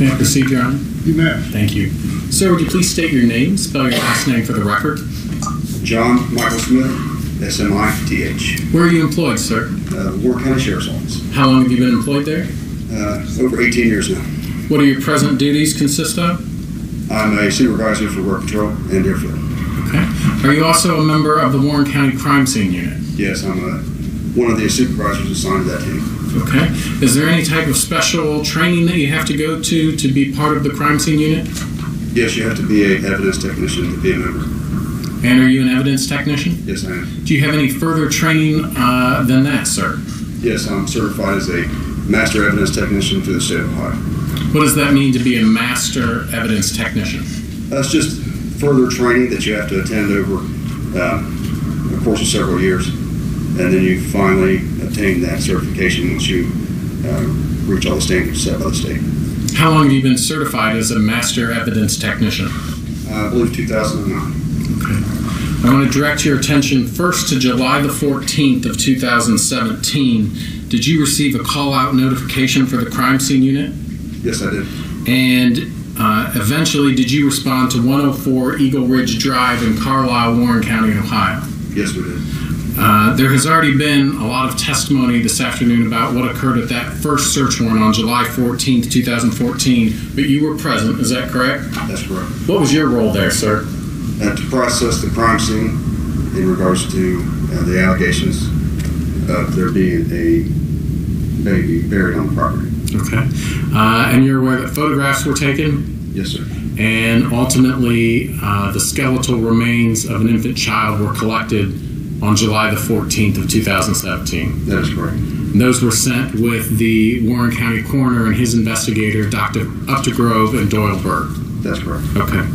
May I proceed, Your Honor? You may. Thank you. Sir, would you please state your name, spell your last name for the record? John Michael Smith, S-M-I-T-H. Where are you employed, sir? Warren County Sheriff's Office. How long have you been employed there? Over 18 years now. What do your present duties consist of? I'm a supervisor for work control and airfield. Okay. Are you also a member of the Warren County Crime Scene Unit? Yes, I'm one of the supervisors assigned to that team. Okay. Is there any type of special training that you have to go to be part of the Crime Scene Unit? Yes, you have to be an evidence technician to be a member. And are you an evidence technician? Yes, I am. Do you have any further training than that, sir? Yes, I'm certified as a master evidence technician through the state of Ohio. What does that mean to be a master evidence technician? That's just further training that you have to attend over a course of several years, and then you finally obtain that certification once you reach all the standards set by the state. How long have you been certified as a master evidence technician? I believe 2009. Okay. I want to direct your attention first to July the 14th of 2017. Did you receive a call-out notification for the crime scene unit? Yes, I did. And eventually, did you respond to 104 Eagle Ridge Drive in Carlisle, Warren County, Ohio? Yes, we did. There has already been a lot of testimony this afternoon about what occurred at that first search warrant on July 14th, 2014, but you were present, is that correct? That's correct. What was your role there, sir? To process the crime scene in regards to the allegations of there being a baby buried on the property. Okay. And you're aware that photographs were taken? Yes, sir. And ultimately, the skeletal remains of an infant child were collected on July the 14th of 2017. That is correct. And those were sent with the Warren County coroner and his investigator, Dr. Updegrove and Doyle Berg. That's correct. Okay.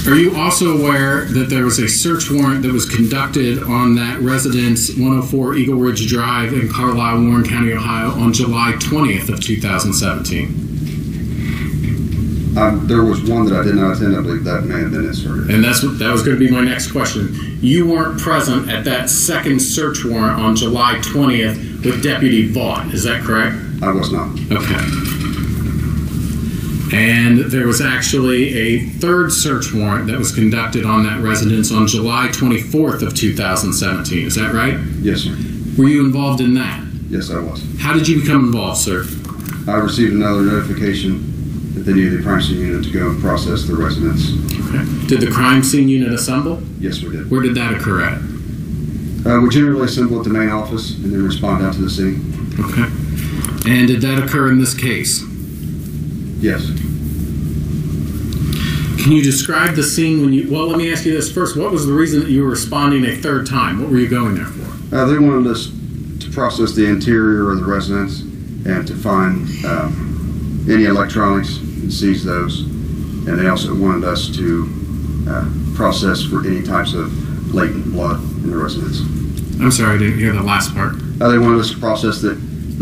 Are you also aware that there was a search warrant that was conducted on that residence, 104 Eagle Ridge Drive in Carlisle, Warren County, Ohio, on July 20th of 2017? There was one that I did not attend. I believe that may have been inserted. And that was going to be my next question. You weren't present at that second search warrant on July 20th with Deputy Vaught, is that correct? I was not. Okay. And there was actually a third search warrant that was conducted on that residence on July 24th of 2017, is that right? Yes, sir. Were you involved in that? Yes, I was. How did you become involved, sir? I received another notification that they needed the crime scene unit to go and process the residence. Okay. Did the crime scene unit assemble? Yes, we did. Where did that occur at? We generally assemble at the main office and then respond out to the scene. Okay. And did that occur in this case? Yes. Can you describe the scene when you... Well, let me ask you this first. What was the reason that you were responding a third time? What were you going there for? They wanted us to process the interior of the residence and to find any electronics and seize those. And they also wanted us to process for any types of latent blood in the residence. I'm sorry, I didn't hear the last part. They wanted us to process the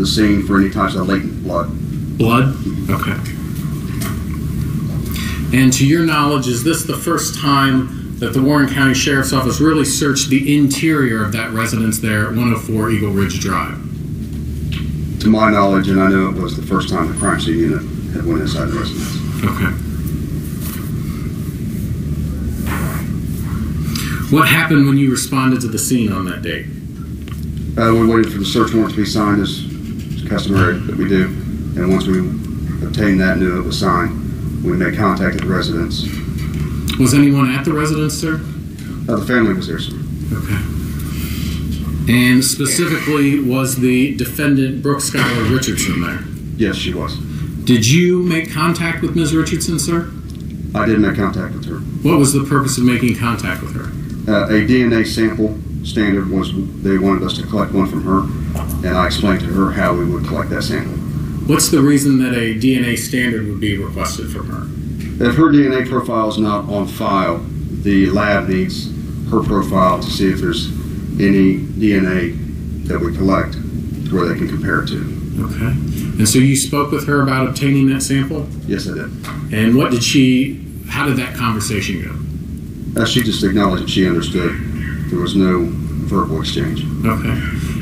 scene for any types of latent blood. Blood? Okay. And to your knowledge, is this the first time that the Warren County Sheriff's Office really searched the interior of that residence there at 104 Eagle Ridge Drive? To my knowledge, and I know it was the first time the crime scene unit had went inside the residence. Okay. What happened when you responded to the scene on that date? We waited for the search warrant to be signed as customary that we do. And once we obtained that and knew it was signed, we made contact at the residence. Was anyone at the residence, sir? The family was there, sir. Okay. And specifically, was the defendant, Brooke Schuyler Richardson, there? Yes, she was. Did you make contact with Ms. Richardson, sir? I did make contact with her. What was the purpose of making contact with her? A DNA sample standard was they wanted us to collect one from her, and I explained to her how we would collect that sample. What's the reason that a DNA standard would be requested from her? If her DNA profile is not on file, the lab needs her profile to see if there's any DNA that we collect to where they can compare it to. Okay. And so you spoke with her about obtaining that sample? Yes, I did. And how did that conversation go? She just acknowledged that she understood. There was no verbal exchange. Okay.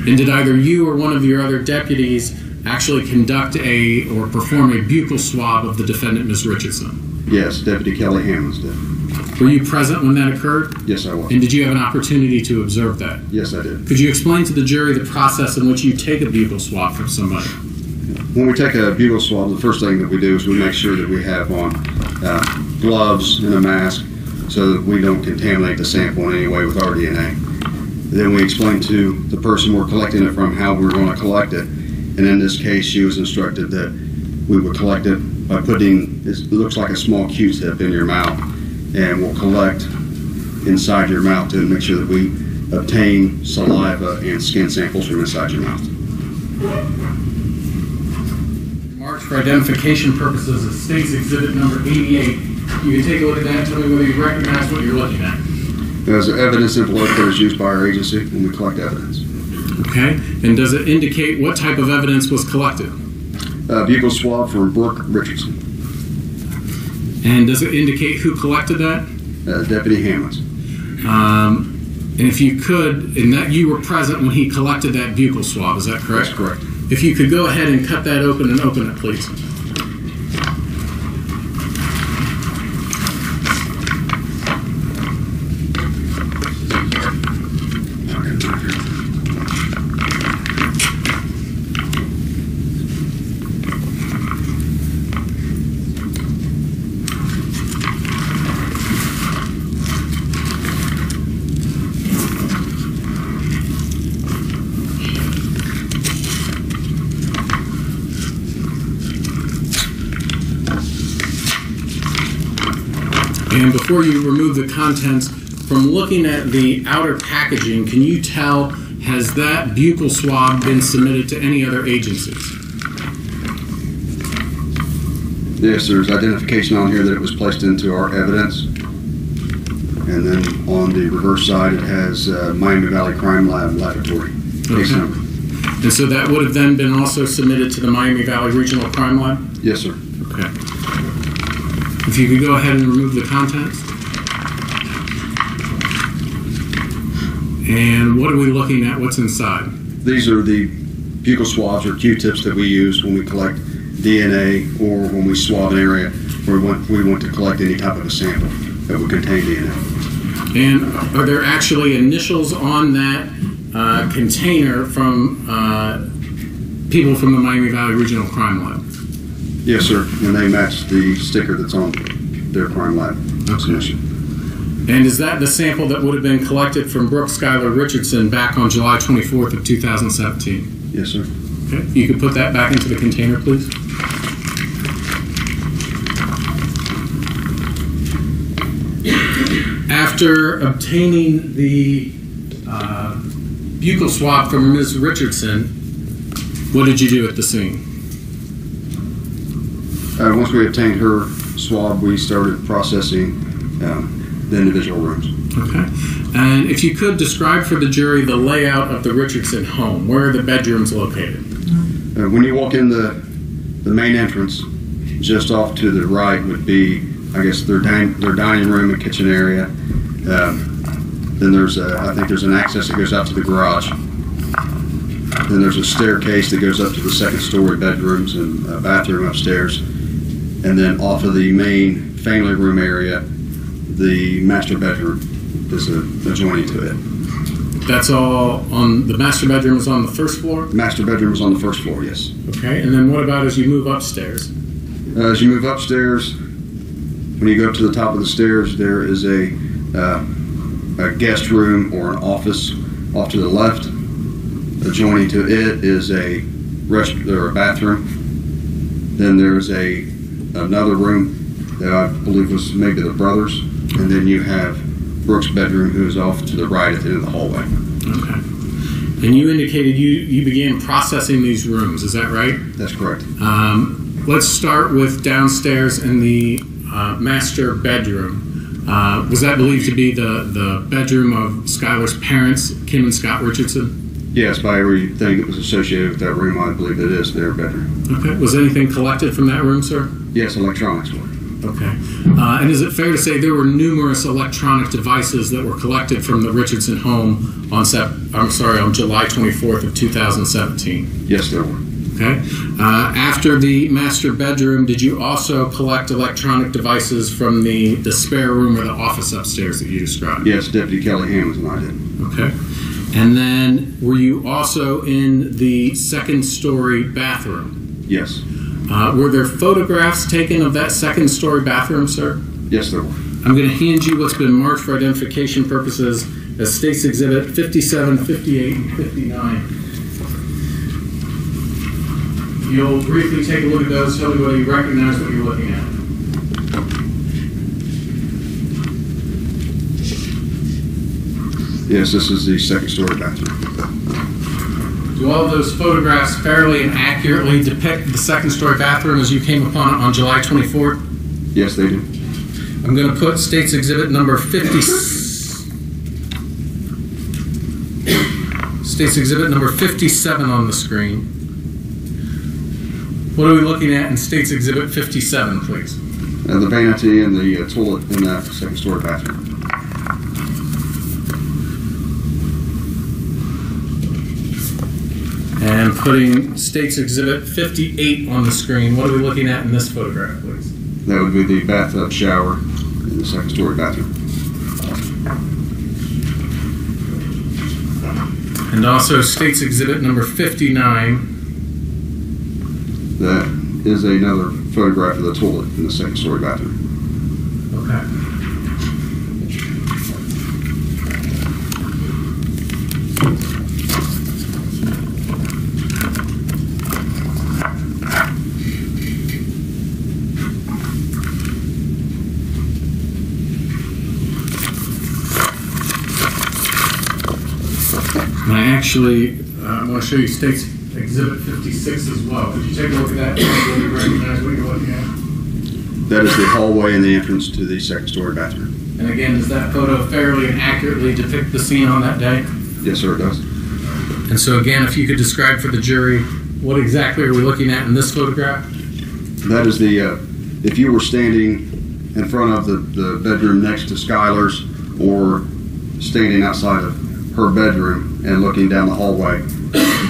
And did either you or one of your other deputies actually conduct or perform a buccal swab of the defendant, Ms. Richardson? Yes, Deputy Kelly Hammonds did. Were you present when that occurred? Yes, I was. And did you have an opportunity to observe that? Yes, I did. Could you explain to the jury the process in which you take a buccal swab from somebody? When we take a buccal swab, the first thing that we do is we make sure that we have on gloves and a mask so that we don't contaminate the sample in any way with our DNA. Then we explain to the person we're collecting it from how we're going to collect it. And in this case, she was instructed that we would collect it by putting, it looks like a small Q-tip in your mouth, and we'll collect inside your mouth to make sure that we obtain saliva and skin samples from inside your mouth. Marked for identification purposes of State's Exhibit number 88. You can take a look at that and tell me whether you recognize what you're looking at. There's an evidence envelope that is used by our agency when we collect evidence. Okay, and does it indicate what type of evidence was collected? Buccal swab for Brooke Richardson. And does it indicate who collected that? Deputy Hammonds. And if you could, in that you were present when he collected that buccal swab, is that correct? That's correct. If you could go ahead and cut that open and open it, please. And before you remove the contents, from looking at the outer packaging, can you tell, has that buccal swab been submitted to any other agencies? Yes, there's identification on here that it was placed into our evidence. And then on the reverse side, it has Miami Valley Crime Lab Laboratory case number. And so that would have then been also submitted to the Miami Valley Regional Crime Lab? Yes, sir. Okay. If you could go ahead and remove the contents. And what are we looking at? What's inside? These are the buccal swabs or Q-tips that we use when we collect DNA or when we swab an area where we want to collect any type of a sample that would contain DNA. And are there actually initials on that container from people from the Miami Valley Regional Crime Lab? Yes, sir. And they match the sticker that's on their crime lab submission. And is that the sample that would have been collected from Brooke Schuyler Richardson back on July 24th of 2017? Yes, sir. Okay. You could put that back into the container, please. After obtaining the buccal swab from Ms. Richardson, what did you do at the scene? Once we obtained her swab, we started processing the individual rooms. Okay. And if you could describe for the jury the layout of the Richardson home, where are the bedrooms located? When you walk in the main entrance, just off to the right would be, I guess, their dining room and kitchen area. Then there's I think there's an access that goes out to the garage. Then there's a staircase that goes up to the second story bedrooms and a bathroom upstairs. And then off of the main family room area, the master bedroom is adjoining to it. That's all on, the master bedroom is on the first floor? The master bedroom is on the first floor, yes. Okay, and then what about as you move upstairs? As you move upstairs, when you go up to the top of the stairs, there is a guest room or an office off to the left. Adjoining to it is a bathroom. Then there's another room that I believe was maybe the brothers, and then you have Brooke's bedroom, who is off to the right at the end of the hallway. Okay. And you indicated you began processing these rooms, is that right? That's correct. Let's start with downstairs in the master bedroom. Was that believed to be the bedroom of Schuyler's parents, Kim and Scott Richardson? Yes, by everything that was associated with that room, I believe it is their bedroom. Okay. Was anything collected from that room, sir? Yes, electronics were. Okay. And is it fair to say there were numerous electronic devices that were collected from the Richardson home on July 24th of 2017? Yes, there were. Okay. After the master bedroom, did you also collect electronic devices from the spare room or the office upstairs that you described? Yes, Deputy Kelly Hammonds and I did. Okay. And then were you also in the second-story bathroom? Yes. Were there photographs taken of that second-story bathroom, sir? Yes, there were. I'm going to hand you what's been marked for identification purposes as State's Exhibit 57, 58, and 59. You'll briefly take a look at those, tell me whether you recognize what you're looking at. Yes, this is the second-story bathroom. Do all of those photographs fairly and accurately depict the second-story bathroom as you came upon it on July 24th? Yes, they do. I'm going to put State's Exhibit number 50. State's Exhibit number 57 on the screen. What are we looking at in State's Exhibit 57, please? The vanity and the toilet in that second-story bathroom. And putting State's Exhibit 58 on the screen, what are we looking at in this photograph, please? That would be the bathtub shower in the second-story bathroom. And also State's Exhibit number 59. That is another photograph of the toilet in the second-story bathroom. Okay. And I actually want to show you State's Exhibit 56 as well. Could you take a look at that and you recognize what you're looking at? That is the hallway and the entrance to the second-story bathroom. And again, does that photo fairly and accurately depict the scene on that day? Yes, sir, it does. And so again, if you could describe for the jury, what exactly are we looking at in this photograph? That is the, if you were standing in front of the bedroom next to Skylar's or standing outside of her bedroom and looking down the hallway,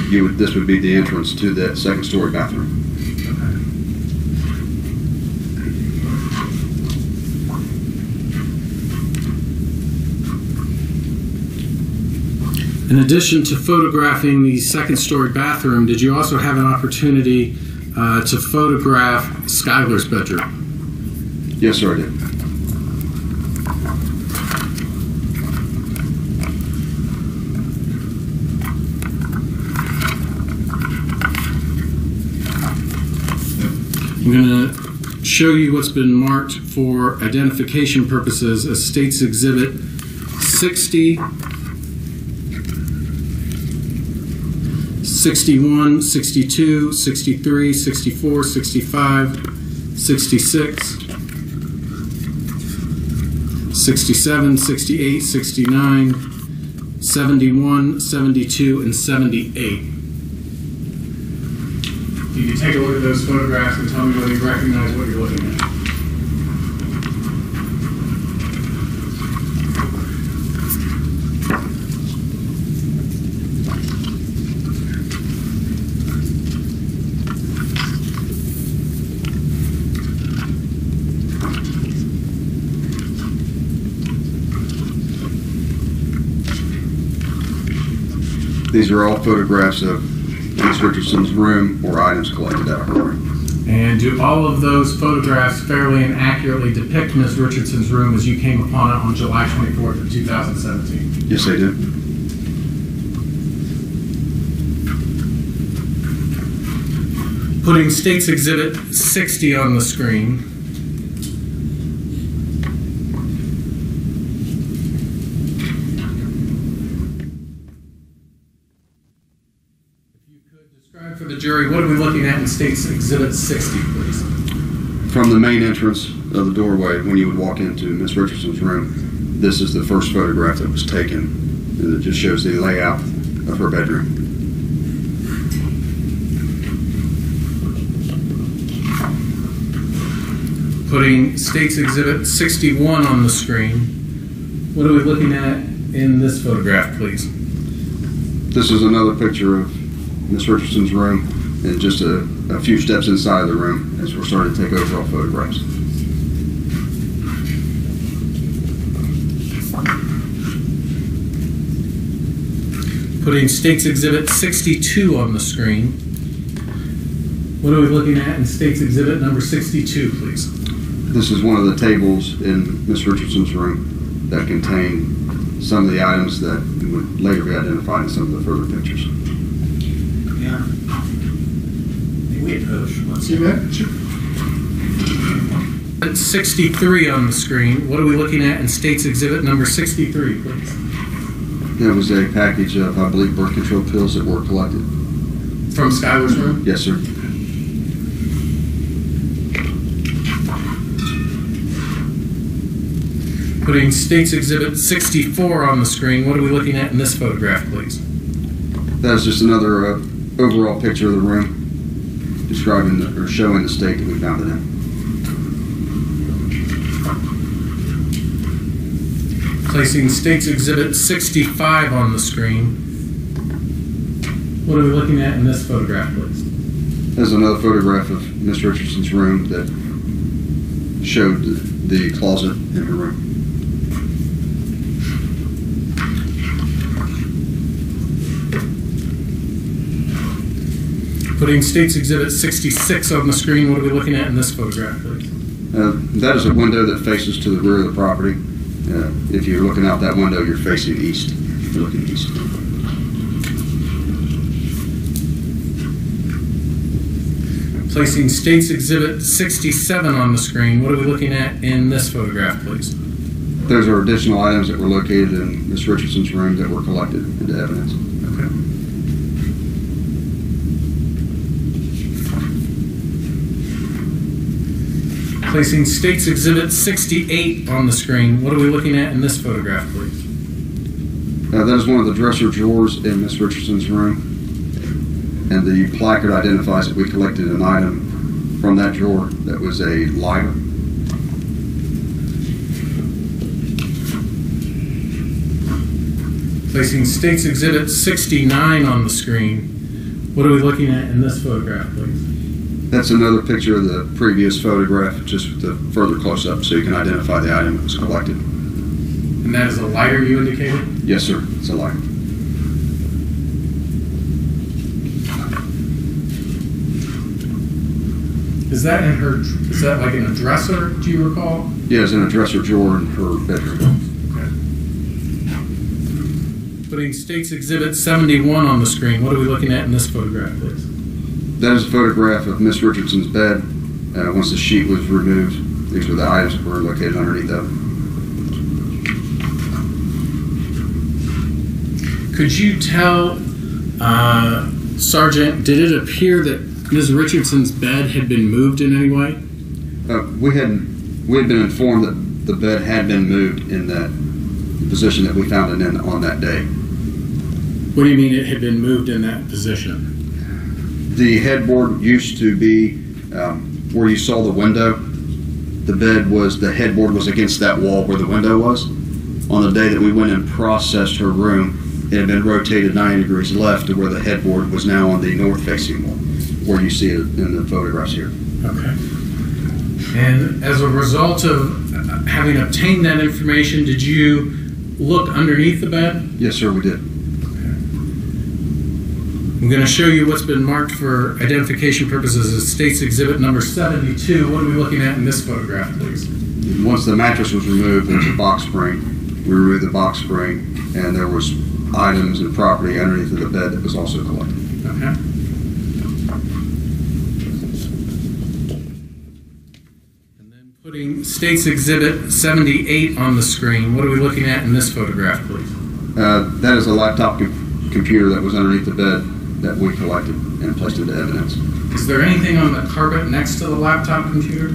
this would be the entrance to that second-story bathroom. In addition to photographing the second-story bathroom, did you also have an opportunity to photograph Skylar's bedroom? Yes, sir, I did. I'm going to show you what's been marked for identification purposes as State's Exhibit 60, 61, 62, 63, 64, 65, 66, 67, 68, 69, 71, 72, and 78. You can take a look at those photographs and tell me whether you recognize what you're looking at. These are all photographs of Ms. Richardson's room or items collected at her room. And do all of those photographs fairly and accurately depict Ms. Richardson's room as you came upon it on July 24th of 2017? Yes, they do. Putting State's Exhibit 60 on the screen. Describe for the jury, what are we looking at in State's Exhibit 60, please? From the main entrance of the doorway, when you would walk into Ms. Richardson's room, this is the first photograph that was taken, and it just shows the layout of her bedroom. Putting State's Exhibit 61 on the screen, what are we looking at in this photograph, please? This is another picture of Ms. Richardson's room and just a few steps inside of the room as we're starting to take overall photographs. Putting State's Exhibit 62 on the screen. What are we looking at in State's Exhibit number 62, please? This is one of the tables in Ms. Richardson's room that contain some of the items that would later be identified in some of the further pictures. Yeah. Let's see that. It's 63 on the screen. What are we looking at in State's Exhibit number 63, please? There was a package of, I believe, birth control pills that were collected. From Skylar's room? Yes, sir. Putting State's Exhibit 64 on the screen. What are we looking at in this photograph, please? That is just another overall picture of the room, describing or showing the state that we found it in. Placing State's Exhibit 65 on the screen. What are we looking at in this photograph, please? There's another photograph of Ms. Richardson's room that showed the closet in her room. Putting State's Exhibit 66 on the screen. What are we looking at in this photograph, please? That is a window that faces to the rear of the property. If you're looking out that window, you're facing east. You're looking east. Placing State's Exhibit 67 on the screen. What are we looking at in this photograph, please? Those are additional items that were located in Ms. Richardson's room that were collected into evidence. Okay. Placing State's Exhibit 68 on the screen. What are we looking at in this photograph, please? That is one of the dresser drawers in Ms. Richardson's room. And the placard identifies that we collected an item from that drawer that was a lighter. Placing State's Exhibit 69 on the screen. What are we looking at in this photograph, please? That's another picture of the previous photograph, just with the further close-up so you can identify the item that was collected. And that is a lighter you indicated? Yes, sir. It's a lighter. Is that in her, is that like in a dresser, do you recall? Yeah, it's in a dresser drawer in her bedroom. Okay. Putting State's Exhibit 71 on the screen. What are we looking at in this photograph, please? That is a photograph of Miss Richardson's bed. Once the sheet was removed, these were the items that were located underneath of it. Could you tell, Sergeant, did it appear that Ms. Richardson's bed had been moved in any way? We had been informed that the bed had been moved in that position that we found it in on that day. What do you mean it had been moved in that position? The headboard used to be where you saw the window. The headboard was against that wall where the window was. On the day that we went and processed her room, it had been rotated 90 degrees left to where the headboard was now on the north-facing wall, where you see it in the photographs here. Okay. And as a result of having obtained that information, did you look underneath the bed? Yes, sir, we did. I'm going to show you what's been marked for identification purposes as State's Exhibit number 72. What are we looking at in this photograph, please? Once the mattress was removed, there was a box spring. We removed the box spring, and there was items and property underneath of the bed that was also collected. Okay. And then putting State's Exhibit 78 on the screen. What are we looking at in this photograph, please? That is a laptop computer that was underneath the bed that we collected and placed into evidence. Is there anything on the carpet next to the laptop computer?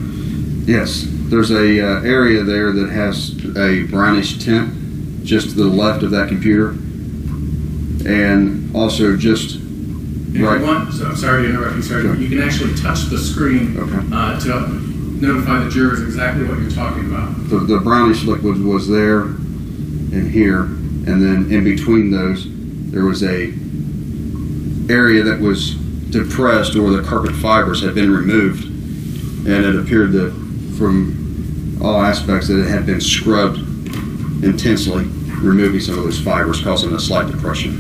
Yes, there's a area there that has a brownish tint just to the left of that computer, and also just right. So I'm sorry to interrupt you, Sergeant. Sure. You can actually touch the screen to notify the jurors exactly what you're talking about. The brownish liquid was there and here, and then in between those, there was a area that was depressed or the carpet fibers had been removed, and it appeared that from all aspects that it had been scrubbed intensely, removing some of those fibers, causing a slight depression.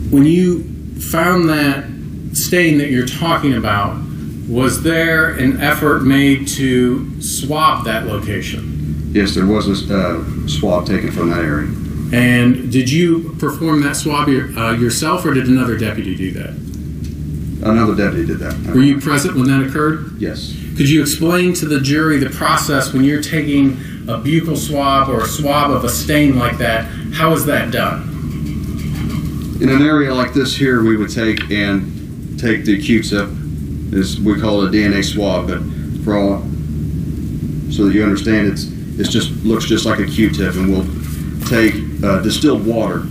When you found that stain that you're talking about, was there an effort made to swab that location? Yes, there was a swab taken from that area. And did you perform that swab yourself, or did another deputy do that? Another deputy did that. Were you present when that occurred? Yes. Could you explain to the jury the process when you're taking a buccal swab or a swab of a stain like that? How is that done? In an area like this here, we would take the Q-tip, we call it a DNA swab, but for all, so that you understand, it just looks just like a Q-tip, and we'll take distilled water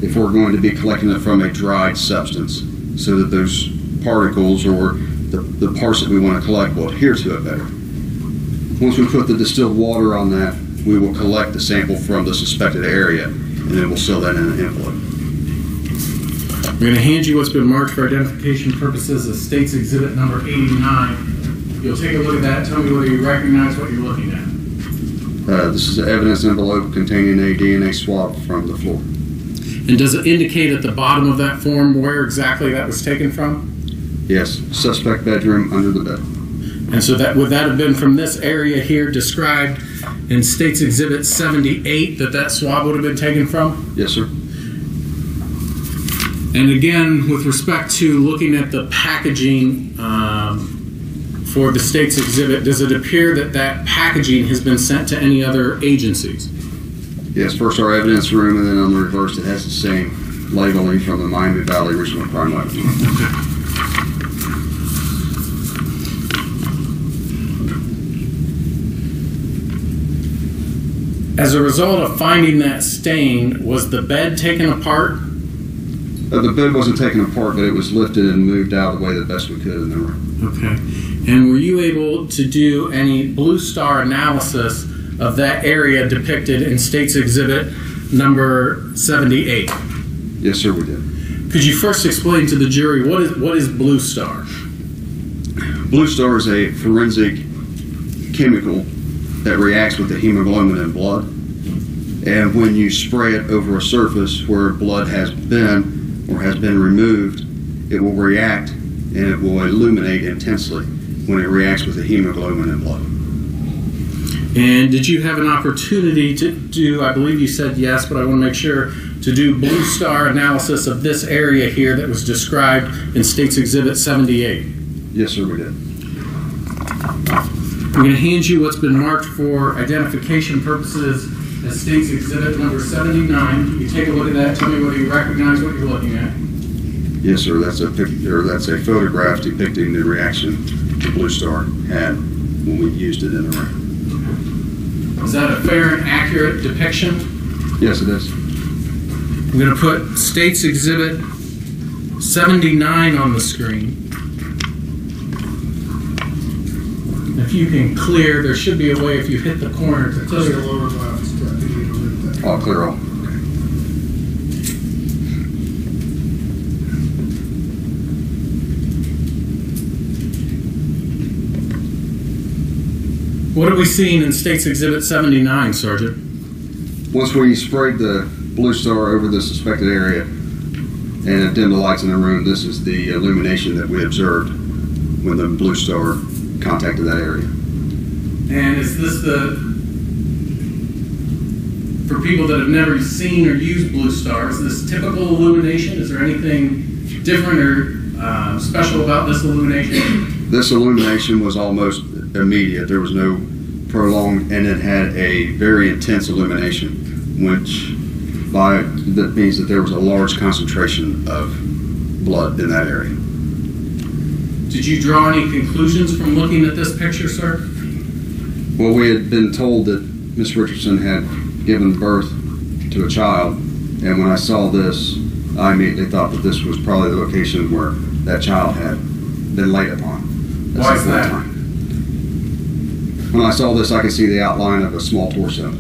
if we're going to be collecting it from a dried substance, so that those particles or the parts that we want to collect will adhere to it better. Once we put the distilled water on that, we will collect the sample from the suspected area, and then we'll seal that in an envelope. I'm going to hand you what's been marked for identification purposes as State's Exhibit number 89. You'll take a look at that and tell me whether you recognize what you're looking at. This is an evidence envelope containing a DNA swab from the floor. And does it indicate at the bottom of that form where exactly that was taken from? Yes, suspect bedroom under the bed. And so that would that have been from this area here described in State's Exhibit 78 that swab would have been taken from? Yes, sir. And again, with respect to looking at the packaging for the State's Exhibit, does it appear that packaging has been sent to any other agencies? Yes, first our evidence room, and then on the reverse it has the same labeling from the Miami Valley Regional Crime Lab. Okay. As a result of finding that stain, was the bed taken apart? The bed wasn't taken apart, but it was lifted and moved out of the way the best we could in the room. Okay. And were you able to do any blue star analysis of that area depicted in State's Exhibit number 78? Yes, sir, we did. Could you first explain to the jury what is blue star? Blue star is a forensic chemical that reacts with the hemoglobin in blood. And when you spray it over a surface where blood has been or has been removed, it will react and it will illuminate intensely when it reacts with the hemoglobin in blood. And did you have an opportunity to do, I believe you said yes, but I want to make sure, to do blue star analysis of this area here that was described in State's Exhibit 78? Yes, sir, we did. I'm going to hand you what's been marked for identification purposes as State's Exhibit number 79. You take a look at that. Tell me whether you recognize what you're looking at. Yes, sir. That's a photograph depicting the reaction the Blue Star had when we used it in the room. Is that a fair and accurate depiction? Yes, it is. I'm going to put State's Exhibit 79 on the screen. If you can clear, there should be a way if you hit the corner to Clear clear. lower left. All clear all. What are we seeing in State's Exhibit 79, Sergeant? Once we sprayed the Blue Star over the suspected area and dimmed the lights in the room, this is the illumination that we observed when the Blue Star contacted that area. And is this for people that have never seen or used Blue Star, is this typical illumination? Is there anything different or special about this illumination? This illumination was almost immediate. There was no prolonged, and it had a very intense illumination, which that means that there was a large concentration of blood in that area. Did you draw any conclusions from looking at this picture, sir? Well, we had been told that Miss Richardson had given birth to a child, and when I saw this, I immediately thought that this was probably the location where that child had been laid upon. Why is that? When I saw this, I could see the outline of a small torso.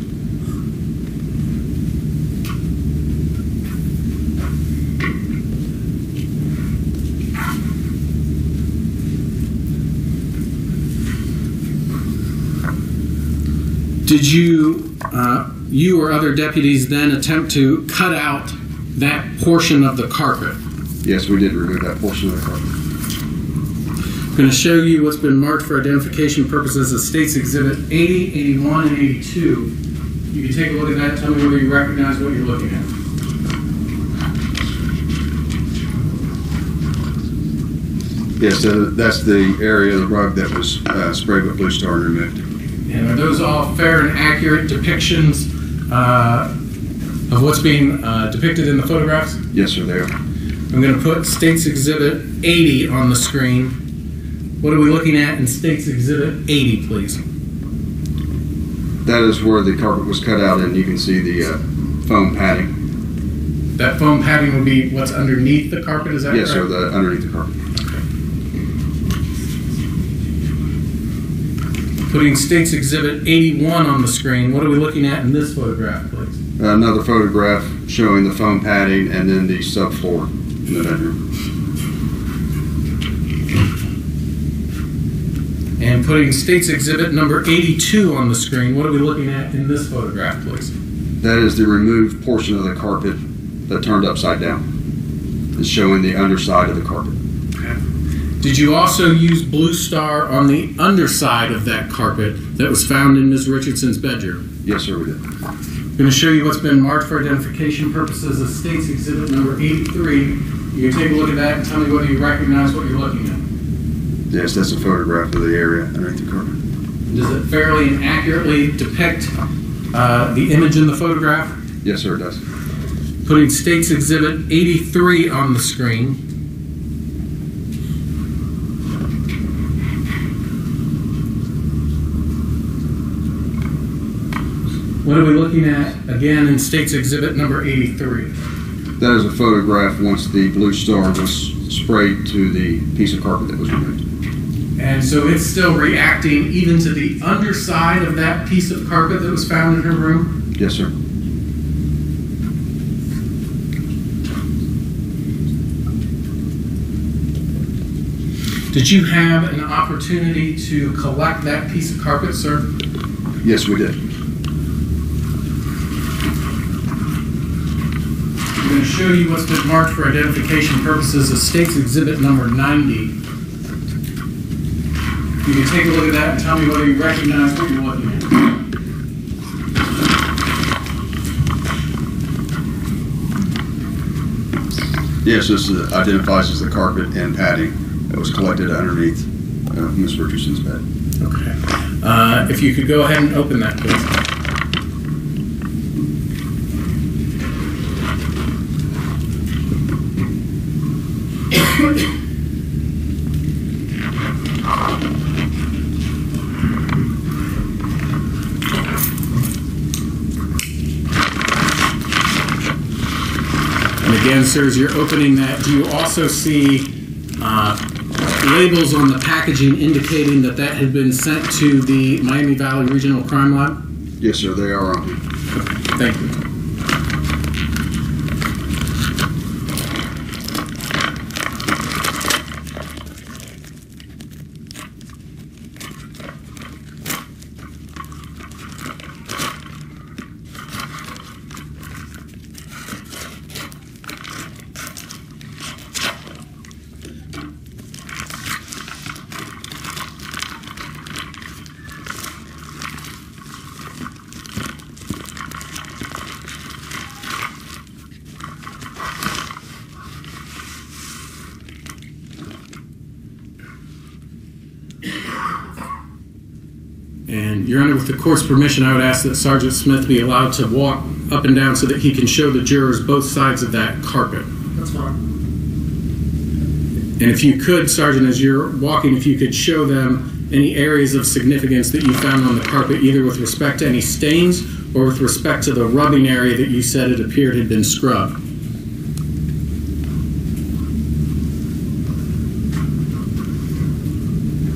Did you or other deputies then attempt to cut out that portion of the carpet? Yes, we did remove that portion of the carpet. I'm going to show you what's been marked for identification purposes as State's Exhibit 80, 81, and 82. You can take a look at that and tell me whether you recognize what you're looking at. Yes, so that's the area of the rug that was sprayed with Blue Star and removed. And are those all fair and accurate depictions of what's being depicted in the photographs? Yes, sir, they are. I'm going to put State's Exhibit 80 on the screen. What are we looking at in State's Exhibit 80, please? That is where the carpet was cut out, and you can see the foam padding. That foam padding would be what's underneath the carpet, is that correct? Yes, sir, underneath the carpet. Putting State's Exhibit 81 on the screen, what are we looking at in this photograph, please? Another photograph showing the foam padding and then the subfloor in the bedroom. And putting State's Exhibit number 82 on the screen, what are we looking at in this photograph, please? That is the removed portion of the carpet that turned upside down. It's showing the underside of the carpet. Okay. Did you also use Blue Star on the underside of that carpet that was found in Ms. Richardson's bedroom? Yes, sir, we did. I'm going to show you what's been marked for identification purposes as State's Exhibit number 83. You can take a look at that and tell me whether you recognize what you're looking at. Yes, that's a photograph of the area underneath the carpet. Does it fairly and accurately depict the image in the photograph? Yes, sir, it does. Putting State's Exhibit 83 on the screen. What are we looking at again in State's Exhibit number 83? That is a photograph once the Blue Star was sprayed to the piece of carpet that was removed. And so it's still reacting even to the underside of that piece of carpet that was found in her room? Yes, sir. Did you have an opportunity to collect that piece of carpet, sir? Yes, we did. I'm going to show you what's been marked for identification purposes as State's Exhibit number 90. You can take a look at that and tell me whether you recognize what you're looking at. Yes, this identifies as the carpet and padding that was collected underneath Ms. Richardson's bed. Okay. If you could go ahead and open that, please. And again, sir, as you're opening that, do you also see labels on the packaging indicating that that had been sent to the Miami Valley Regional Crime Lab? Yes, sir, they are on here. Thank you. And, Your Honor, with the court's permission, I would ask that Sergeant Smith be allowed to walk up and down so that he can show the jurors both sides of that carpet. That's fine. And if you could, Sergeant, as you're walking, if you could show them any areas of significance that you found on the carpet, either with respect to any stains or with respect to the rubbing area that you said it appeared had been scrubbed.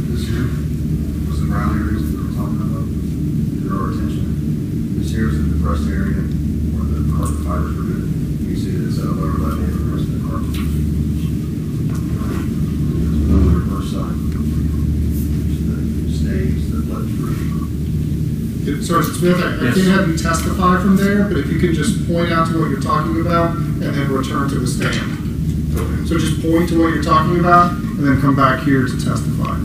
This here was the brown areas that we were talking about. Draw our attention. This here is the depressed area where the carpet fibers were good. You see this lower left hand, the rest of the carpet. On the reverse side, the stains that led through. Sergeant Smith, I Yes. can't have you testify from there, but if you could just point out to what you're talking about and then return to the stand. So just point to what you're talking about and then come back here to testify.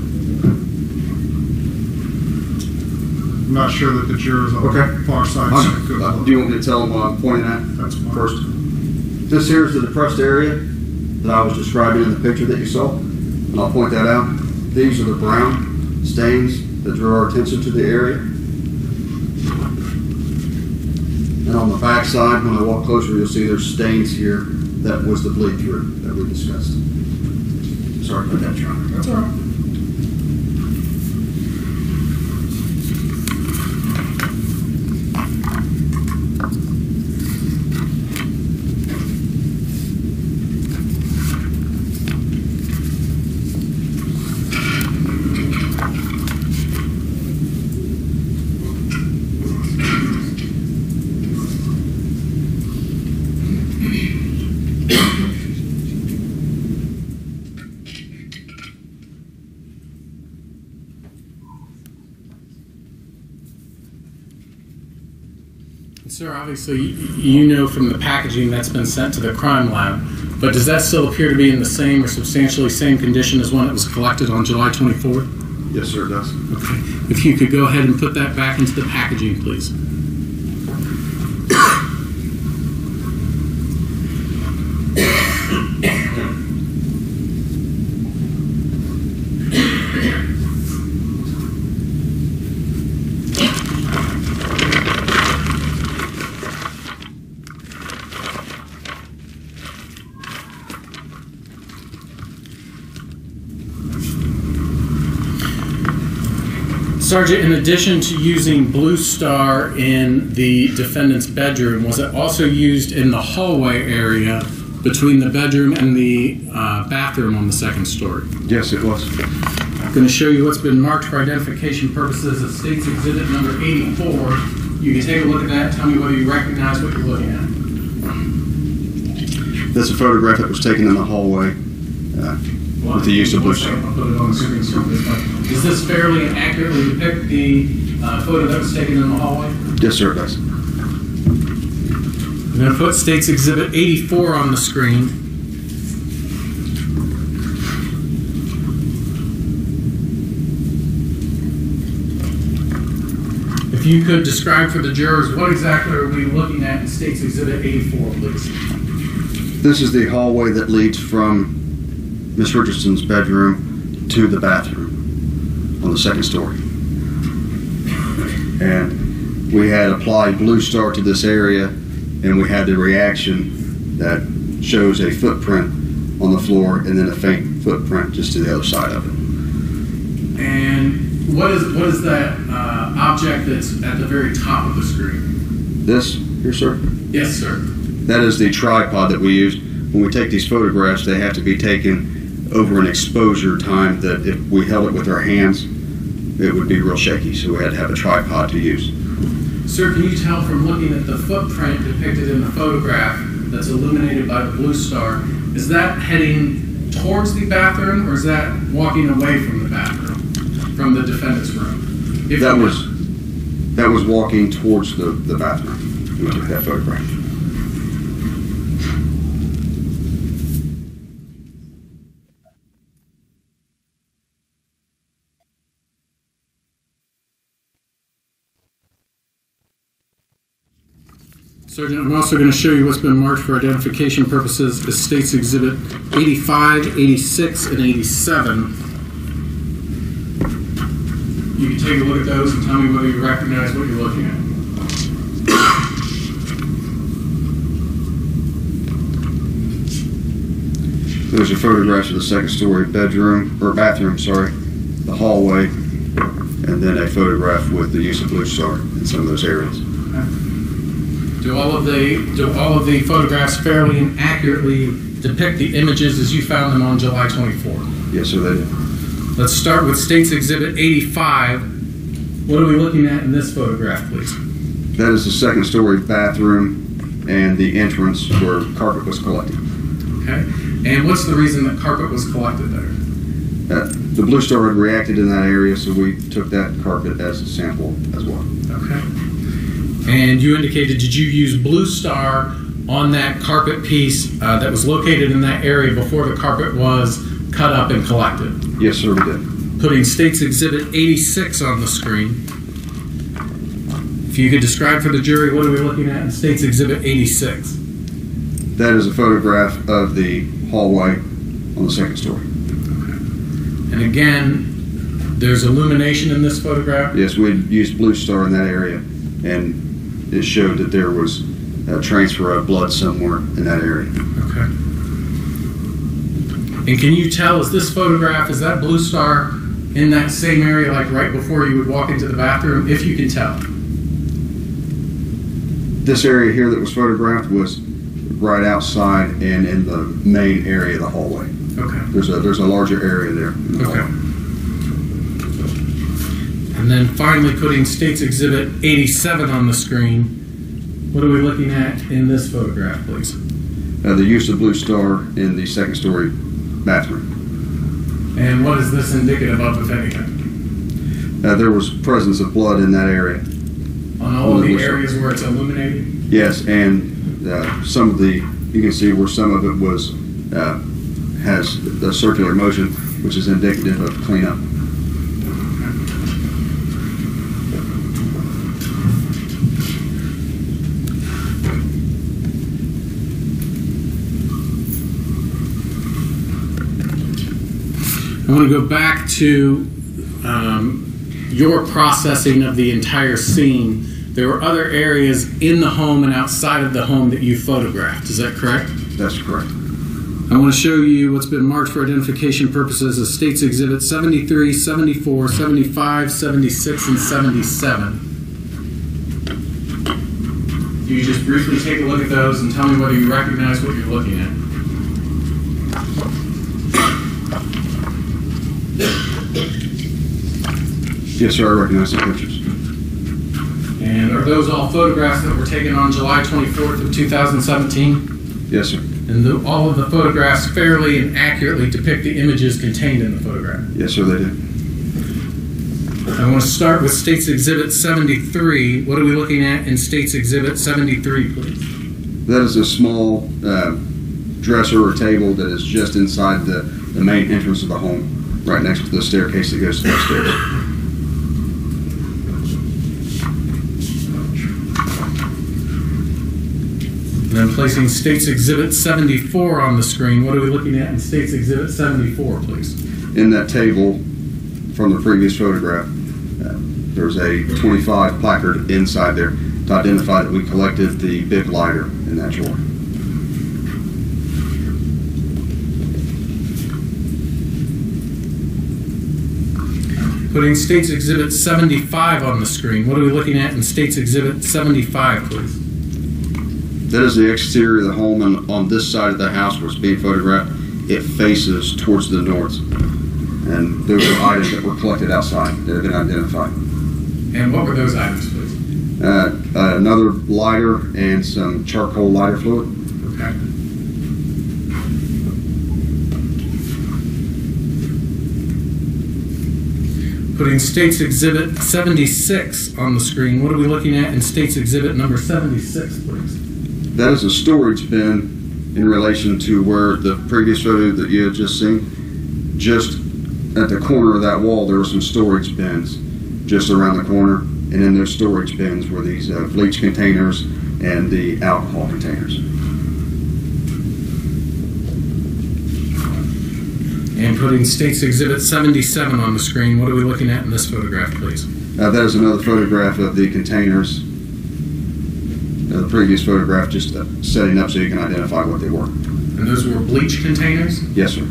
I'm not sure that the jurors on the far side should go. Do you want me to tell them what I'm pointing at? That's fine. First, this here is the depressed area that I was describing in the picture that you saw, and I'll point that out. These are the brown stains that drew our attention to the area. And on the back side, when I walk closer, you'll see there's stains here. That was the bleed through that we discussed. Sorry about that, John. That's all right. Sir, obviously, you know from the packaging that's been sent to the crime lab, but does that still appear to be in the same or substantially same condition as when it was collected on July 24th? Yes, sir, it does. Okay. If you could go ahead and put that back into the packaging, please. Sergeant, in addition to using Blue Star in the defendant's bedroom, was it also used in the hallway area between the bedroom and the bathroom on the second story? Yes, it was. I'm going to show you what's been marked for identification purposes as State's Exhibit number 84. You can take a look at that and tell me whether you recognize what you're looking at. That's a photograph that was taken in the hallway with the use of Blue Star. I'll put it on the screen so this way. Does this fairly and accurately depict the photo that was taken in the hallway? Yes, sir, it does. I'm going to put State's Exhibit 84 on the screen. If you could describe for the jurors what exactly are we looking at in State's Exhibit 84, please. This is the hallway that leads from Miss Richardson's bedroom to the bathroom on the second story. And we had applied Blue Star to this area, and we had the reaction that shows a footprint on the floor and then a faint footprint just to the other side of it. And what is that object that's at the very top of the screen? This here, sir? Yes, sir. That is the tripod that we use. When we take these photographs, they have to be taken over an exposure time that if we held it with our hands, it would be real shaky, so we had to have a tripod to use. Sir, can you tell from looking at the footprint depicted in the photograph that's illuminated by the Blue Star, is that heading towards the bathroom or is that walking away from the bathroom, from the defendant's room? That was walking towards the bathroom when we took that photograph. Sergeant, I'm also going to show you what's been marked for identification purposes as State's Exhibit 85, 86, and 87. You can take a look at those and tell me whether you recognize what you're looking at. Those are photographs of the second story bedroom, or bathroom, sorry, the hallway, and then a photograph with the use of Blue Star in some of those areas. Do all of the photographs fairly and accurately depict the images as you found them on July 24th? Yes, sir, they do. Let's start with State's Exhibit 85. What are we looking at in this photograph, please? That is the second story bathroom and the entrance where carpet was collected. Okay. And what's the reason that carpet was collected there? The Blue Star had reacted in that area, so we took that carpet as a sample as well. Okay. Okay. And you indicated, did you use Blue Star on that carpet piece that was located in that area before the carpet was cut up and collected? Yes, sir, we did. Putting State's Exhibit 86 on the screen. If you could describe for the jury, what are we looking at in State's Exhibit 86? That is a photograph of the hallway on the second story. Okay. And again, there's illumination in this photograph? Yes, we used Blue Star in that area, and it showed that there was a transfer of blood somewhere in that area. Okay. And can you tell, is this photograph, is that Blue Star in that same area, like right before you would walk into the bathroom, if you can tell? This area here that was photographed was right outside and in the main area of the hallway. Okay. There's a larger area there. Okay. And then finally putting State's Exhibit 87 on the screen, what are we looking at in this photograph, please? The use of Blue Star in the second story bathroom. And what is this indicative of, if anything? There was presence of blood in that area. On all the areas where it's illuminated? Yes, and some of the, you can see where some of it was, has the circular motion, which is indicative of cleanup. I want to go back to your processing of the entire scene. There were other areas in the home and outside of the home that you photographed. Is that correct? That's correct. I want to show you what's been marked for identification purposes as State's Exhibit 73, 74, 75, 76, and 77. Can you just briefly take a look at those and tell me whether you recognize what you're looking at? Yes, sir, I recognize the pictures. And are those all photographs that were taken on July 24th of 2017? Yes, sir. And all of the photographs fairly and accurately depict the images contained in the photograph? Yes, sir, they did. I want to start with State's Exhibit 73. What are we looking at in State's Exhibit 73, please? That is a small dresser or table that is just inside the main entrance of the home, right next to the staircase that goes to the upstairs. And then placing State's Exhibit 74 on the screen. What are we looking at in State's Exhibit 74, please? In that table from the previous photograph, there's a 25 placard inside there to identify that we collected the big lighter in that drawer. Putting State's Exhibit 75 on the screen. What are we looking at in State's Exhibit 75, please? That is the exterior of the home, and on this side of the house where it's being photographed, it faces towards the north. And those are items that were collected outside that have been identified. And what were those items, please? Another lighter and some charcoal lighter fluid. Okay. Putting State's Exhibit 76 on the screen. What are we looking at in State's Exhibit number 76, please? That is a storage bin in relation to where the previous photo that you had just seen. Just at the corner of that wall, there were some storage bins just around the corner, and in those storage bins were these bleach containers and the alcohol containers. And putting State's Exhibit 77 on the screen, what are we looking at in this photograph, please? That is another photograph of the containers. The previous photograph, just setting up so you can identify what they were. And those were bleach containers? Yes, sir.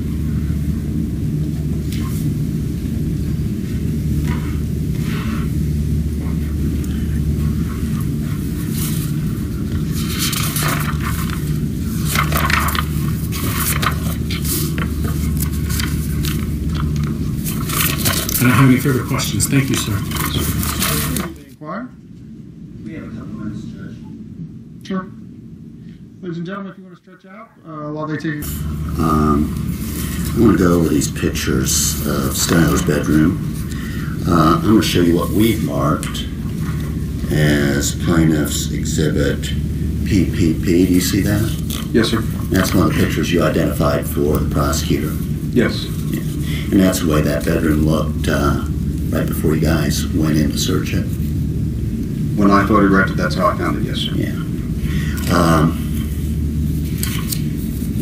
I don't have any further questions. Thank you, sir. Inquire? We have a couple minutes, Judge. Sure. Ladies and gentlemen, if you want to stretch out while they take. I want to go over these pictures of Skylar's bedroom. I'm going to show you what we've marked, as plaintiff's exhibit PPP. Do you see that? Yes, sir. That's one of the pictures you identified for the prosecutor. Yes. Yeah. And that's the way that bedroom looked right before you guys went in to search it. When I photographed it, that's how I found it. Yes, sir. Yeah.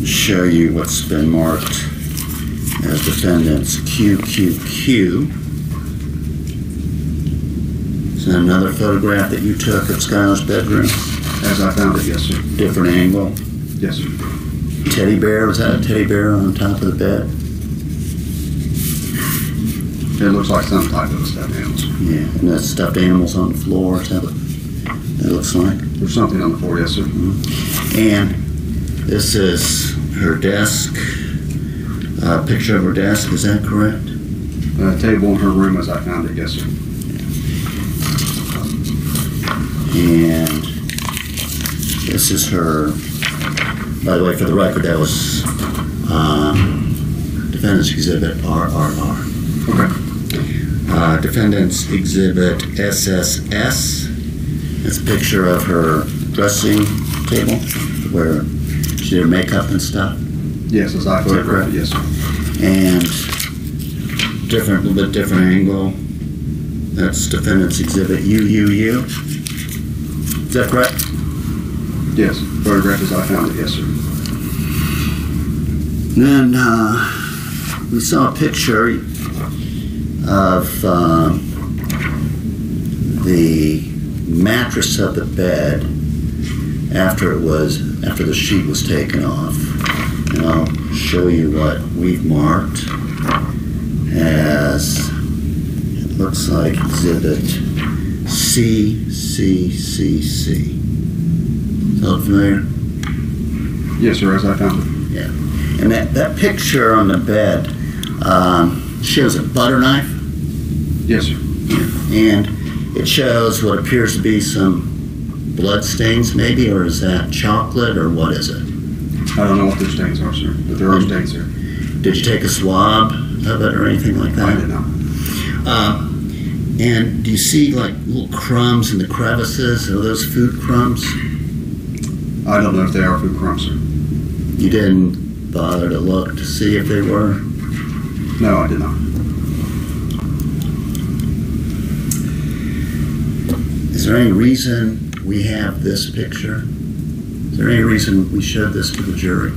Show you what's been marked as defendant's QQQ. Is that another photograph that you took of Skylar's bedroom? As I found it, yes, sir. Different angle. Yes, sir. Teddy bear, was that a teddy bear on top of the bed? It looks like some type of stuffed animals. Yeah, and that's stuffed animals on the floor, is that what that looks like? There's something on the floor, yes, sir. And this is her desk, picture of her desk, is that correct? Table in her room as I found it, yes, sir. And this is her, by the way, for the record, that was defendant's exhibit RRR. Okay. Defendant's exhibit SSS. That's a picture of her dressing table where she did her makeup and stuff. Yes, as I photographed it, yes, sir. And different, little bit different angle. That's defendant's exhibit UUU. Is that correct? Yes, photographed as I found it, yes, sir. Then we saw a picture of the mattress of the bed after the sheet was taken off, and I'll show you what we've marked as, it looks like exhibit CCCC. Sound familiar? Yes, sir, as I found it. Yeah. And that picture on the bed shows a butter knife. Yes, sir. And it shows what appears to be some blood stains, maybe, or is that chocolate, or what is it? I don't know what those stains are, sir, but there are stains there. Did you take a swab of it or anything like that? I did not. And do you see like little crumbs in the crevices? Are those food crumbs? I don't know if they are food crumbs, sir. You didn't bother to look to see if they were? No, I did not. Is there any reason we have this picture? Is there any reason we showed this to the jury?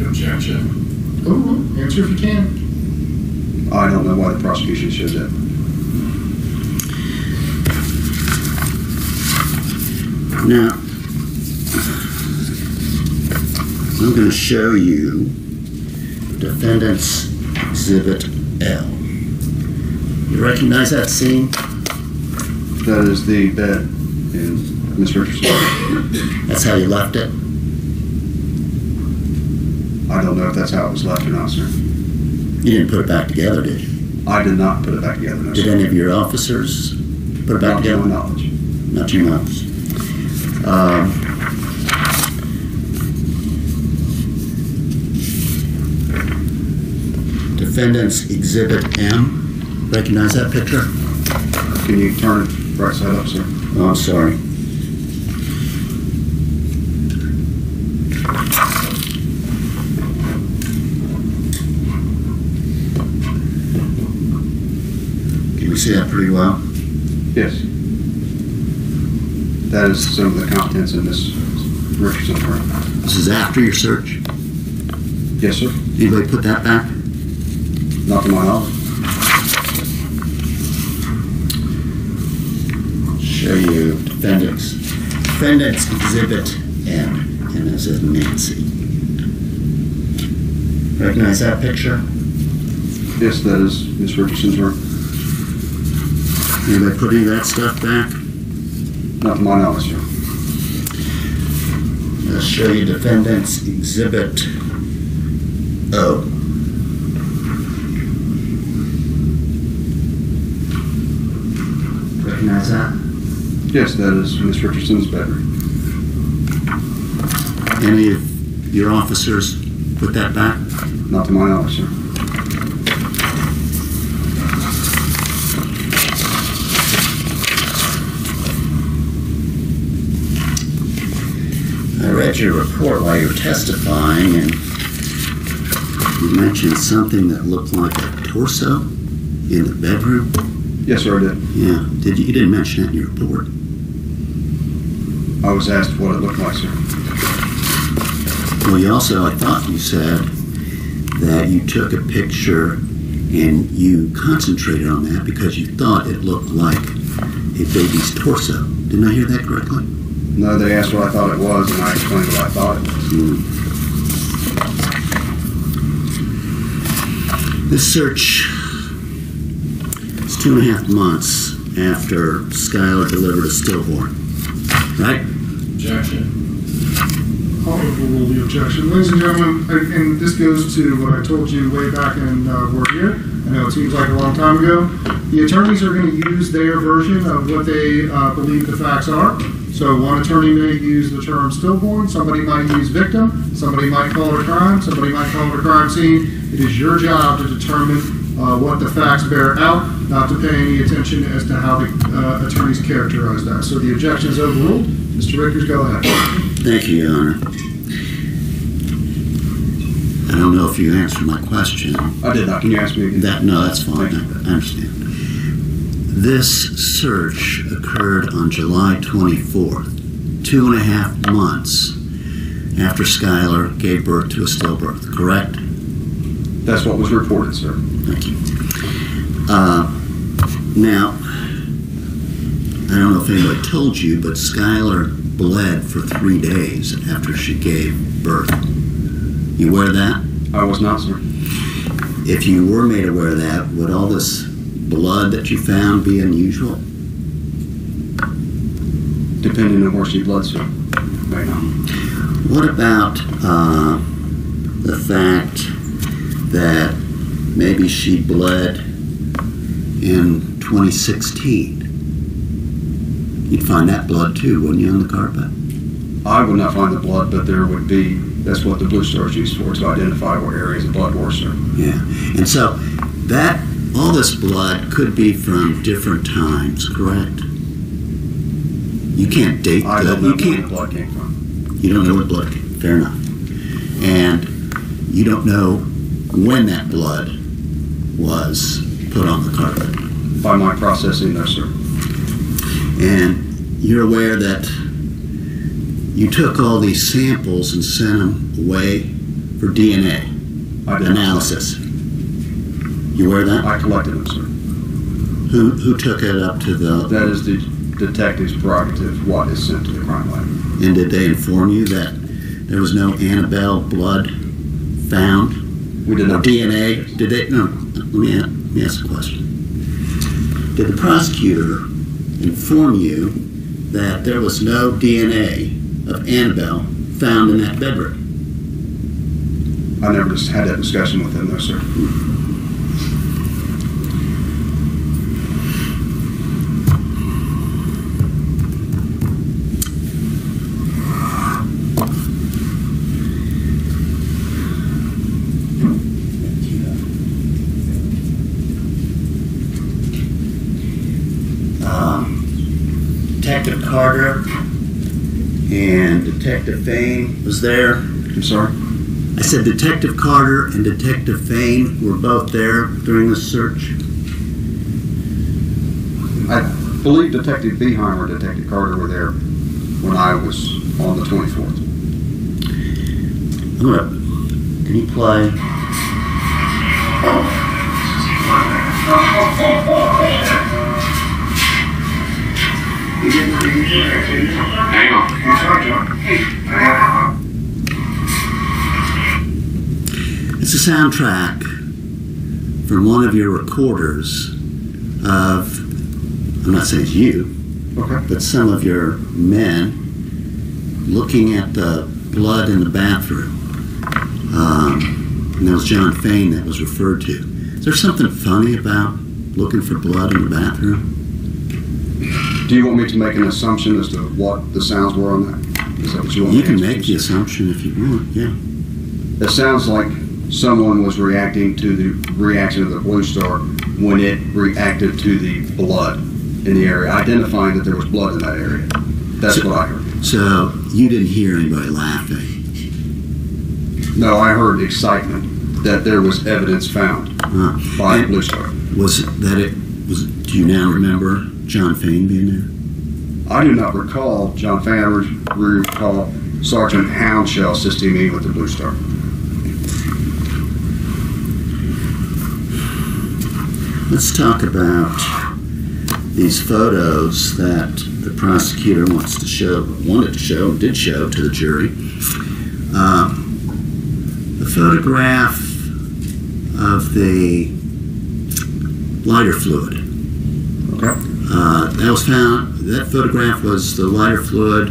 Objection. Ooh, answer if you can. I don't know why the prosecution showed that. Now, I'm going to show you defendant's exhibit L. You recognize that scene? That is the bed in Miss Richardson. That's how you left it? I don't know if that's how it was left or not, sir. You didn't put it back together, did you? I did not put it back together, no, Did sir. any of your officers put it back Not to together? my knowledge. Not to your knowledge. Defendant's exhibit M. Recognize that picture? Can you turn it right side up, sir? Oh, I'm sorry. Can you see that pretty well? Yes. That is some of the contents in Miss Richardson's room. This is after your search. Yes, sir. Anybody put that back? Not to my knowledge. Show you defendant's exhibit M, and this is Nancy. Recognize that picture? Yes, that is Miss Richardson's room. Anybody put any of that stuff back? Not to my knowledge, sir. I'll show you defendant's exhibit O. Recognize that? Yes, that is Miss Richardson's bedroom. Any of your officers put that back? Not to my knowledge, sir. read your report while you were testifying, and you mentioned something that looked like a torso in the bedroom. Yes, sir, I did. Yeah. You didn't mention that in your report. I was asked what it looked like, sir. Well, you also, I thought you said that you took a picture and you concentrated on that because you thought it looked like a baby's torso. Didn't I hear that correctly? No, they asked what I thought it was, and I explained what I thought it was. This search is 2.5 months after Skylar delivered a stillborn, right? Objection. I'll overrule the objection. Ladies and gentlemen, and this goes to what I told you way back in we're here. I know it seems like a long time ago. The attorneys are going to use their version of what they believe the facts are. So one attorney may use the term stillborn, somebody might use victim, somebody might call it a crime, somebody might call it a crime scene. It is your job to determine what the facts bear out, not to pay any attention as to how the attorneys characterize that. So the objection is overruled. Mr. Rickers, go ahead. Thank you, Your Honor. I don't know if you answered my question. I did not. Can you ask me again? No, that's fine. I understand. This search occurred on July 24th, 2.5 months after Skylar gave birth to a stillbirth, correct? That's what was reported, sir. Thank you. Now, I don't know if anybody told you, but Skylar bled for 3 days after she gave birth. You aware of that? I was not, sir. If you were made aware of that, would all this blood that you found be unusual? Depending on where she bled, sir. Right now. What about the fact that maybe she bled in 2016? You'd find that blood too, wouldn't you, on the carpet? I would not find the blood, but there would be, that's what the blue star is used for, to identify where areas of blood were, sir. Yeah, and so that, all this blood could be from different times, correct? You can't date I that. don't know You where can't. the blood came from. You don't know where blood came. Fair enough. And you don't know when that blood was put on the carpet. By my processing, no, sir. And you're aware that you took all these samples and sent them away for DNA I did analysis. You aware of that? I collected them, sir. Who took it up to the... That is the detective's prerogative, what is sent to the crime lab. And did they inform you that there was no Annabelle blood found? We did Or not. DNA? Did they... No, let me ask a question. Did the prosecutor inform you that there was no DNA of Annabelle found in that bedroom? I never just had that discussion with them, no, sir. Detective Carter and Detective Fain was there. I'm sorry? I said Detective Carter and Detective Fain were both there during the search. I believe Detective Beehimer and Detective Carter were there when I was on the 24th. Can you play? Hang on. It's a soundtrack from one of your recorders of, I'm not saying it's you, Okay. but some of your men looking at the blood in the bathroom. And that was John Fain that was referred to. Is there something funny about looking for blood in the bathroom? Do you want me to make an assumption as to what the sounds were on that? Is that what you want You me to can answer? make the assumption if you want, yeah. It sounds like someone was reacting to the reaction of the blue star when it reacted to the blood in the area, identifying that there was blood in that area. That's what I heard. So you didn't hear anybody laughing? No, I heard excitement that there was evidence found by And Blue Star. Was that it? Do you now remember John Fain being there? I do not recall John Fan. I recall Sergeant Houndshell assisting me with the Blue Star. Let's talk about these photos that the prosecutor wanted to show, and did show to the jury. The photograph of the lighter fluid. Okay. That was found. That photograph was the lighter fluid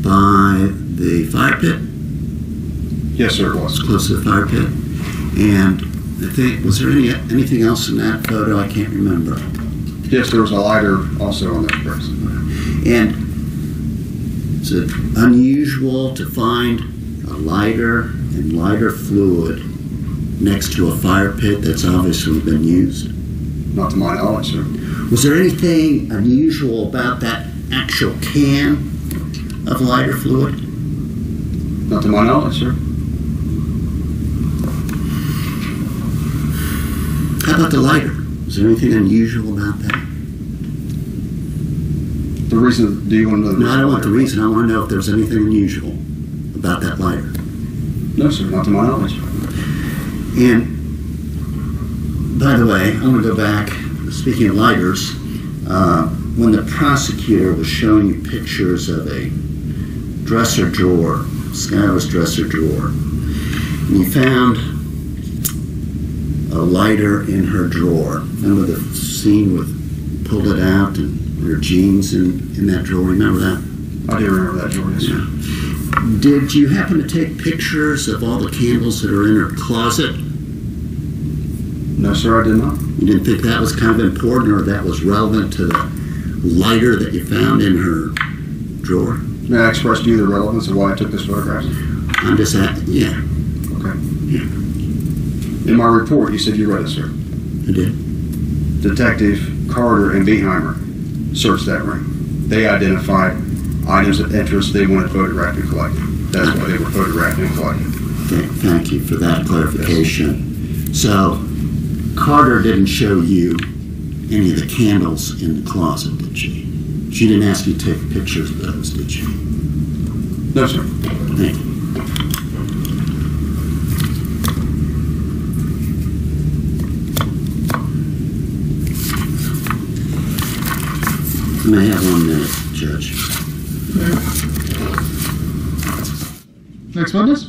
by the fire pit. Yes, sir, it was. Close to the fire pit. And I think, was there anything else in that photo? I can't remember. Yes, there was a lighter also on that press. And is it unusual to find a lighter and lighter fluid next to a fire pit that's obviously been used? Not to my knowledge, sir. Was there anything unusual about that actual can of lighter fluid? Not to my knowledge, sir. How about the lighter? Was there anything unusual about that? The reason, do you want to know the reason? No, I don't want the reason. I want to know if there's anything unusual about that lighter. No, sir, not to my knowledge. And, by the way, I want to go back, speaking of lighters, when the prosecutor was showing you pictures of a dresser drawer, Skylar's dresser drawer, and you found a lighter in her drawer. Remember the scene with pulled it out and her jeans in that drawer? Remember that? I do remember that, George. Yes, sir. Did you happen to take pictures of all the candles that are in her closet? No, sir, I did not. You didn't think that was kind of important or that was relevant to the lighter that you found in her drawer? May I express to you the relevance of why I took this photograph? I'm just asking. Yeah, Okay. yeah, In my report, you said you read it, sir. I did. Detective Carter and Beheimer searched that ring. They identified items of interest they wanted photographed and collected. That's why they were photographed and collected. Thank you for that clarification. So, Carter didn't show you any of the candles in the closet, did she? She didn't ask you to take pictures of those, did she? No, sir. Thank you. You may have 1 minute, Judge. Next witness?